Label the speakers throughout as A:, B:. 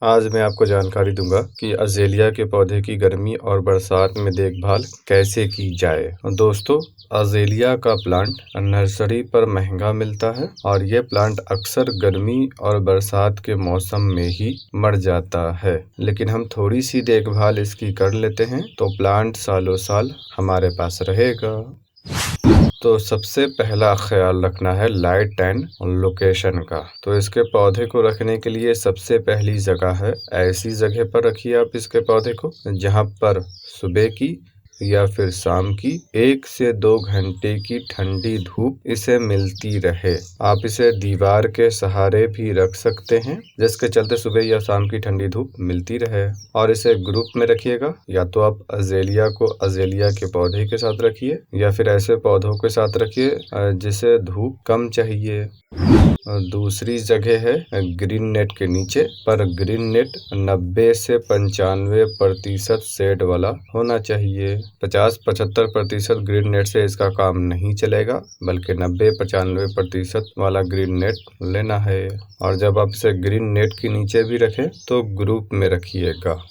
A: आज मैं आपको जानकारी दूंगा कि अज़ेलिया के पौधे की गर्मी और बरसात में देखभाल कैसे की जाए। दोस्तों, अज़ेलिया का प्लांट नर्सरी पर महंगा मिलता है और ये प्लांट अक्सर गर्मी और बरसात के मौसम में ही मर जाता है, लेकिन हम थोड़ी सी देखभाल इसकी कर लेते हैं तो प्लांट सालों साल हमारे पास रहेगा। तो सबसे पहला ख्याल रखना है लाइट एंड लोकेशन का। तो इसके पौधे को रखने के लिए सबसे पहली जगह है, ऐसी जगह पर रखिए आप इसके पौधे को जहां पर सुबह की या फिर शाम की 1 से 2 घंटे की ठंडी धूप इसे मिलती रहे। आप इसे दीवार के सहारे भी रख सकते हैं जिसके चलते सुबह या शाम की ठंडी धूप मिलती रहे। और इसे ग्रुप में रखिएगा, या तो आप अज़ेलिया को अज़ेलिया के पौधे के साथ रखिए या फिर ऐसे पौधों के साथ रखिए जिसे धूप कम चाहिए। दूसरी जगह है ग्रीन नेट के नीचे, पर ग्रीन नेट 90 से 95% शेड वाला होना चाहिए। 50-75% ग्रीन नेट से इसका काम नहीं चलेगा, बल्कि 90-95% वाला ग्रीन नेट लेना है। और जब आप इसे ग्रीन नेट के नीचे भी रखें तो ग्रुप में रखिएगा।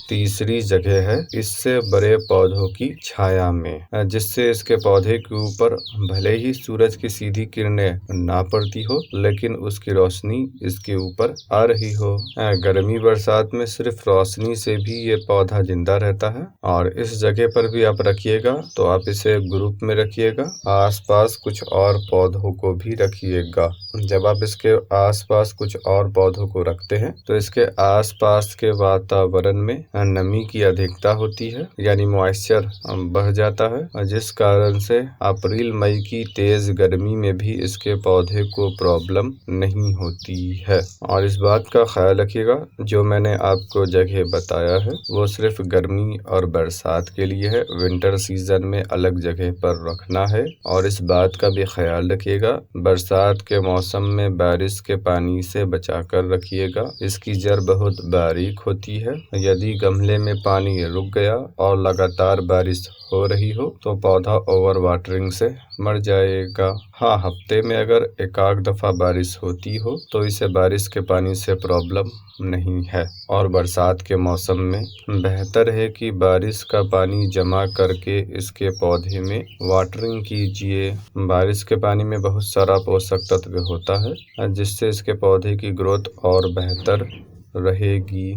A: तीसरी जगह है इससे बड़े पौधों की छाया में, जिससे इसके पौधे के ऊपर भले ही सूरज की सीधी किरणें ना पड़ती हो, लेकिन उसकी रोशनी इसके ऊपर आ रही हो। गर्मी बरसात में सिर्फ रोशनी से भी ये पौधा जिंदा रहता है। और इस जगह पर भी आप रखिएगा तो आप इसे ग्रुप में रखिएगा। आसपास कुछ और पौधों को भी रखिएगा। जब आप इसके आसपास कुछ और पौधों को रखते हैं तो इसके आसपास के वातावरण में नमी की अधिकता होती है, यानी मॉइस्चर बढ़ जाता है, जिस कारण से अप्रैल मई की तेज गर्मी में भी इसके पौधे को प्रॉब्लम नहीं होती है। और इस बात का ख्याल रखिएगा, जो मैंने आपको जगह बताया है वो सिर्फ गर्मी और बरसात के लिए है। विंटर सीजन में अलग जगह पर रखना है। और इस बात का भी ख्याल रखिएगा, बरसात के मौसम में बारिश के पानी से बचाकर रखिएगा। इसकी जड़ बहुत बारीक होती है। यदि गमले में पानी रुक गया और लगातार बारिश हो रही हो तो पौधा ओवर वाटरिंग से मर जाएगा। हाँ, हफ्ते में अगर एक आध दफा बारिश होती हो तो इसे बारिश के पानी से प्रॉब्लम नहीं है। और बरसात के मौसम में बेहतर है कि बारिश का पानी जमा करके इसके पौधे में वाटरिंग कीजिए। बारिश के पानी में बहुत सारा पोषक तत्व होता है जिससे इसके पौधे की ग्रोथ और बेहतर रहेगी।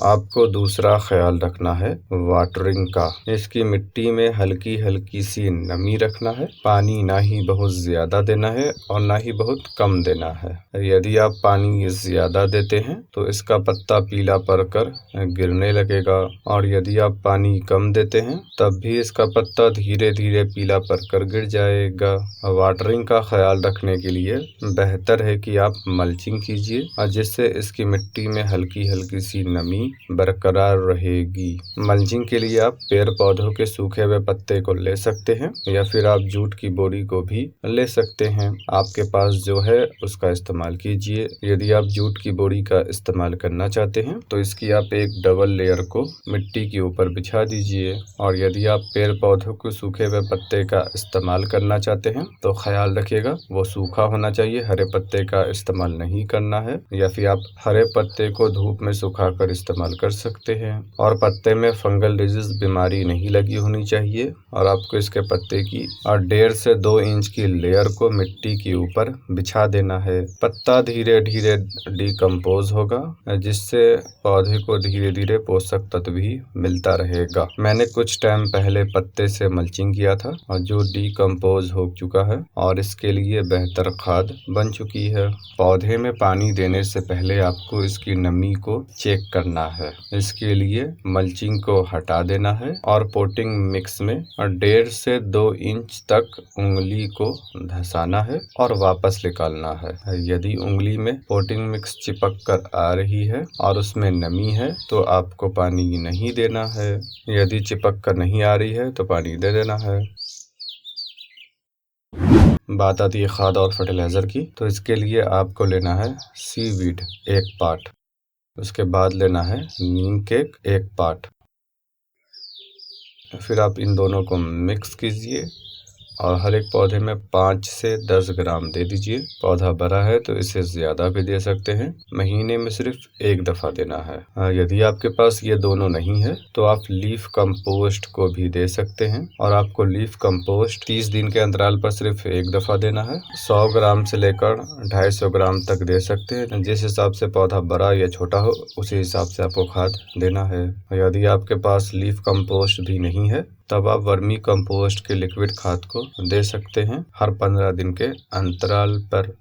A: आपको दूसरा ख्याल रखना है वाटरिंग का। इसकी मिट्टी में हल्की हल्की सी नमी रखना है। पानी ना ही बहुत ज्यादा देना है और ना ही बहुत कम देना है। यदि आप पानी ज्यादा देते हैं तो इसका पत्ता पीला पड़कर गिरने लगेगा, और यदि आप पानी कम देते हैं तब भी इसका पत्ता धीरे धीरे पीला पड़कर गिर जाएगा। वाटरिंग का ख्याल रखने के लिए बेहतर है कि आप मल्चिंग कीजिए, जिससे इसकी मिट्टी में हल्की हल्की सी नमी बरकरार रहेगी। मल्चिंग के लिए आप पेड़ पौधों के सूखे हुए पत्ते को ले सकते हैं या फिर आप जूट की बोरी को भी ले सकते हैं। आपके पास जो है उसका इस्तेमाल कीजिए। यदि आप जूट की बोरी का इस्तेमाल करना चाहते हैं तो इसकी आप एक डबल लेयर को मिट्टी के ऊपर बिछा दीजिए। और यदि आप पेड़ पौधों के सूखे हुए पत्ते का इस्तेमाल करना चाहते हैं तो ख्याल रखिएगा वो सूखा होना चाहिए, हरे पत्ते का इस्तेमाल नहीं करना है। या फिर आप हरे पत्ते को धूप में सुखाकर इस्तेमाल कर सकते हैं। और पत्ते में फंगल डिजीज बीमारी नहीं लगी होनी चाहिए। और आपको इसके पत्ते की 1.5 से 2 इंच की लेयर को मिट्टी के ऊपर बिछा देना है। पत्ता धीरे धीरे डिकम्पोज होगा, जिससे पौधे को धीरे धीरे पोषक तत्व भी मिलता रहेगा। मैंने कुछ टाइम पहले पत्ते से मल्चिंग किया था और जो डिकम्पोज हो चुका है और इसके लिए बेहतर खाद बन चुकी है। पौधे में पानी देने से पहले आपको इसकी नमी को चेक करना है। इसके लिए मल्चिंग को हटा देना है और पोटिंग मिक्स में 1.5 से 2 इंच तक उंगली को धंसाना है और वापस निकालना है। यदि उंगली में पोटिंग मिक्स चिपक कर आ रही है और उसमें नमी है तो आपको पानी नहीं देना है। यदि चिपक कर नहीं आ रही है तो पानी दे देना है। बात आती है खाद और फर्टिलाइजर की। तो इसके लिए आपको लेना है सीवीड 1 पार्ट, उसके बाद लेना है नीम केक 1 पार्ट। फिर आप इन दोनों को मिक्स कीजिए और हर एक पौधे में 5 से 10 ग्राम दे दीजिए। पौधा बड़ा है तो इसे ज़्यादा भी दे सकते हैं। महीने में सिर्फ 1 दफ़ा देना है। यदि आपके पास ये दोनों नहीं है तो आप लीफ कंपोस्ट को भी दे सकते हैं और आपको लीफ कंपोस्ट 30 दिन के अंतराल पर सिर्फ 1 दफ़ा देना है। 100 ग्राम से लेकर 250 ग्राम तक दे सकते हैं। जिस हिसाब से पौधा बड़ा या छोटा हो उसी हिसाब से आपको खाद देना है। यदि आपके पास लीफ कंपोस्ट भी नहीं है तब आप वर्मी कंपोस्ट के लिक्विड खाद को दे सकते हैं हर 15 दिन के अंतराल पर।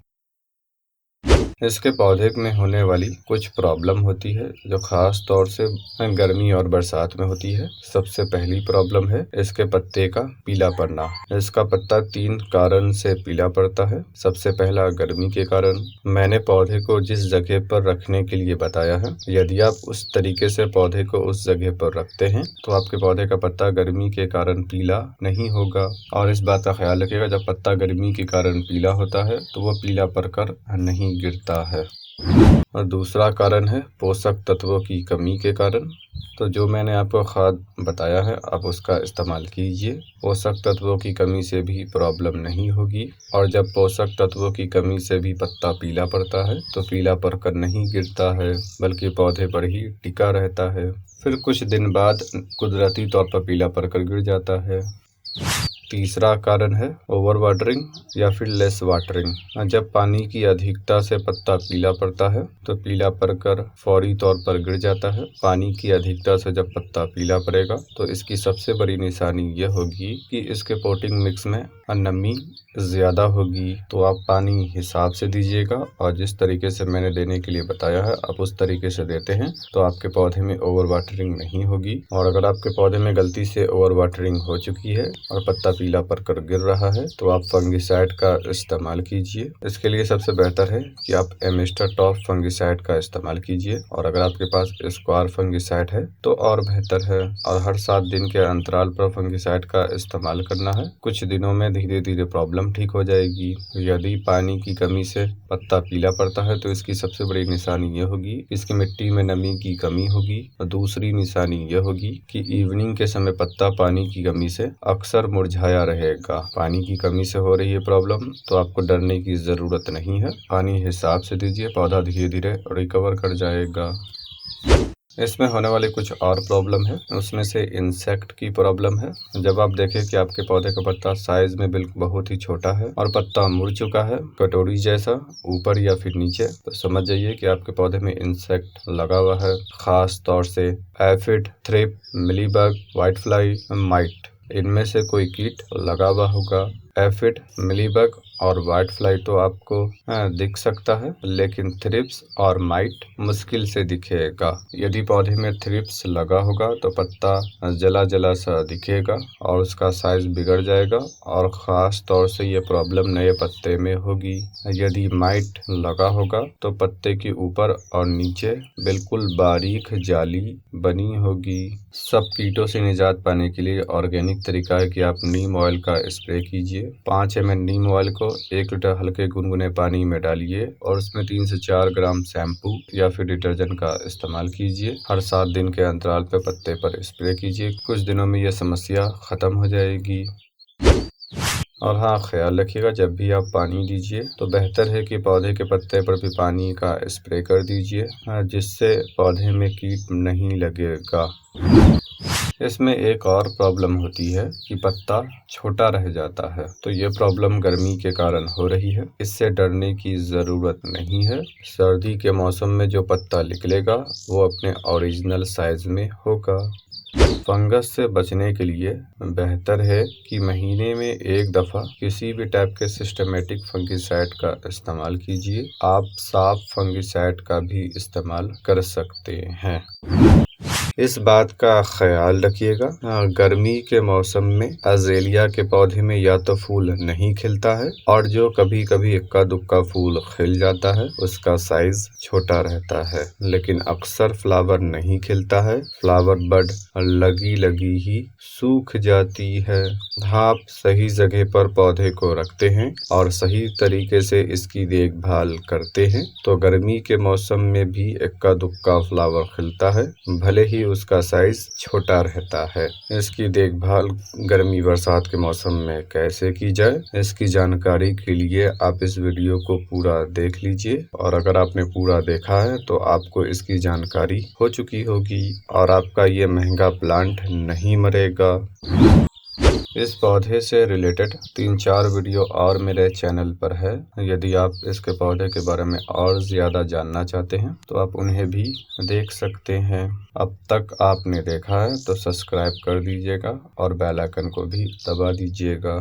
A: इसके पौधे में होने वाली कुछ प्रॉब्लम होती है जो खास तौर से गर्मी और बरसात में होती है। सबसे पहली प्रॉब्लम है इसके पत्ते का पीला पड़ना। इसका पत्ता 3 कारण से पीला पड़ता है। सबसे पहला गर्मी के कारण। मैंने पौधे को जिस जगह पर रखने के लिए बताया है, यदि आप उस तरीके से पौधे को उस जगह पर रखते हैं तो आपके पौधे का पत्ता गर्मी के कारण पीला नहीं होगा। और इस बात का ख्याल रखिएगा, जब पत्ता गर्मी के कारण पीला होता है तो वह पीला पड़कर नहीं गिरता है। और दूसरा कारण है पोषक तत्वों की कमी के कारण। तो जो मैंने आपको खाद बताया है आप उसका इस्तेमाल कीजिए। पोषक तत्वों की कमी से भी प्रॉब्लम नहीं होगी। और जब पोषक तत्वों की कमी से भी पत्ता पीला पड़ता है तो पीला पड़कर नहीं गिरता है बल्कि पौधे पर ही टिका रहता है। फिर कुछ दिन बाद कुदरती तौर पर पीला पड़कर गिर जाता है। तीसरा कारण है ओवर वाटरिंग या फिर लेस वाटरिंग। जब पानी की अधिकता से पत्ता पीला पड़ता है तो पीला पड़कर फौरी तौर पर गिर जाता है। पानी की अधिकता से जब पत्ता पीला पड़ेगा तो इसकी सबसे बड़ी निशानी यह होगी कि इसके पोटिंग मिक्स में नमी ज़्यादा होगी। तो आप पानी हिसाब से दीजिएगा और जिस तरीके से मैंने देने के लिए बताया है आप उस तरीके से देते हैं तो आपके पौधे में ओवर वाटरिंग नहीं होगी। और अगर आपके पौधे में गलती से ओवर वाटरिंग हो चुकी है और पत्ता पीला पड़कर गिर रहा है तो आप फंगिसाइड का इस्तेमाल कीजिए। इसके लिए सबसे बेहतर है कि आप एमिस्टर टॉप फंगिसाइड का इस्तेमाल कीजिए। और अगर आपके पास स्क्वायर फंगिसाइड है तो और बेहतर है। और हर 7 दिन के अंतराल पर फंगिसाइड का इस्तेमाल करना है। कुछ दिनों में धीरे धीरे प्रॉब्लम ठीक हो जाएगी। यदि पानी की कमी से पत्ता पीला पड़ता है तो इसकी सबसे बड़ी निशानी यह होगी कि इसकी मिट्टी में नमी की कमी होगी। और दूसरी निशानी यह होगी कि इवनिंग के समय पत्ता पानी की कमी से अक्सर मुरझाया रहेगा। पानी की कमी से हो रही है प्रॉब्लम तो आपको डरने की ज़रूरत नहीं है। पानी हिसाब से दीजिए, पौधा धीरे धीरे रिकवर कर जाएगा। इसमें होने वाली कुछ और प्रॉब्लम है, उसमें से इंसेक्ट की प्रॉब्लम है। जब आप देखें कि आपके पौधे का पत्ता साइज में बिल्कुल बहुत ही छोटा है और पत्ता मुड़ चुका है कटोरी जैसा ऊपर या फिर नीचे, तो समझ जाइए कि आपके पौधे में इंसेक्ट लगा हुआ है। खास तौर से aphid, trip, mealybug, white fly, might, इनमें से कोई कीट लगा हुआ होगा। एफिड, मिलीबग और व्हाइट फ्लाई तो आपको दिख सकता है, लेकिन थ्रिप्स और माइट मुश्किल से दिखेगा। यदि पौधे में थ्रिप्स लगा होगा तो पत्ता जला जला सा दिखेगा और उसका साइज बिगड़ जाएगा और ख़ास तौर से ये प्रॉब्लम नए पत्ते में होगी। यदि माइट लगा होगा तो पत्ते के ऊपर और नीचे बिल्कुल बारीक जाली बनी होगी। सब कीटों से निजात पाने के लिए ऑर्गेनिक तरीका है कि आप नीम ऑयल का स्प्रे कीजिए। 5 ml नीम ऑयल को 1 लीटर हल्के गुनगुने पानी में डालिए और उसमें 3 से 4 ग्राम शैम्पू या फिर डिटर्जेंट का इस्तेमाल कीजिए। हर 7 दिन के अंतराल पर पत्ते पर स्प्रे कीजिए। कुछ दिनों में यह समस्या ख़त्म हो जाएगी। और हाँ, ख्याल रखिएगा जब भी आप पानी दीजिए तो बेहतर है कि पौधे के पत्ते पर भी पानी का स्प्रे कर दीजिए, जिससे पौधे में कीट नहीं लगेगा। इसमें एक और प्रॉब्लम होती है कि पत्ता छोटा रह जाता है, तो ये प्रॉब्लम गर्मी के कारण हो रही है। इससे डरने की ज़रूरत नहीं है। सर्दी के मौसम में जो पत्ता निकलेगा वो अपने ओरिजिनल साइज में होगा। फंगस से बचने के लिए बेहतर है कि महीने में 1 दफ़ा किसी भी टाइप के सिस्टमेटिक फंगिसाइड का इस्तेमाल कीजिए। आप साफ फंगिसाइड का भी इस्तेमाल कर सकते हैं। इस बात का ख्याल रखिएगा, गर्मी के मौसम में अज़ेलिया के पौधे में या तो फूल नहीं खिलता है और जो कभी कभी इक्का दुक्का फूल खिल जाता है उसका साइज छोटा रहता है, लेकिन अक्सर फ्लावर नहीं खिलता है। फ्लावर बड लगी ही सूख जाती है। आप सही जगह पर पौधे को रखते हैं और सही तरीके से इसकी देखभाल करते हैं तो गर्मी के मौसम में भी इक्का दुक्का फ्लावर खिलता है, भले ही उसका साइज छोटा रहता है। इसकी देखभाल गर्मी बरसात के मौसम में कैसे की जाए, इसकी जानकारी के लिए आप इस वीडियो को पूरा देख लीजिए। और अगर आपने पूरा देखा है तो आपको इसकी जानकारी हो चुकी होगी और आपका ये महंगा प्लांट नहीं मरेगा। इस पौधे से रिलेटेड 3-4 वीडियो और मेरे चैनल पर है। यदि आप इसके पौधे के बारे में और ज़्यादा जानना चाहते हैं तो आप उन्हें भी देख सकते हैं। अब तक आपने देखा है तो सब्सक्राइब कर दीजिएगा और बेल आइकन को भी दबा दीजिएगा।